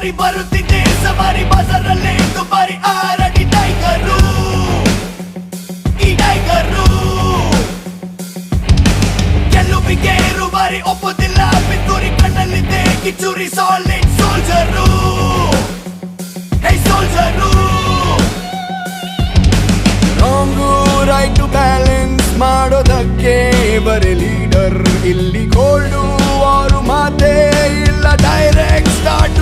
ಬಾರಿ ಬರುತ್ತಿದ್ದೆ ಸವಾರಿ ಬಜಾರಲ್ಲೇ ದುಬಾರಿ ಆರಡಿ ಟೈಗರು ಈ ಟೈಗರು ಗೆಲ್ಲುವಿಗೆ ಬಾರಿ ಒಪ್ಪುತ್ತಿಲ್ಲ ಪಿತ್ತೂರಿ ಕಣ್ಣಲ್ಲಿದ್ದೆ ಕಿಚ್ಚೂರಿ ಸಾಲಿಡ್ ಸೋಲ್ಜರು ಹೇ ಸೋಲ್ಜರು ರಾಂಗು ರೈಟ್ ಬ್ಯಾಲೆನ್ಸ್ ಮಾಡೋದಕ್ಕೆ ಬರೀ ಲೀಡರ್ ಇಲ್ಲಿ ಗೋಲ್ಡು ಅವರು ಮಾತೇ ಇಲ್ಲ ಡೈರೆಕ್ಟ್ ಸ್ಟಾರ್ಟ್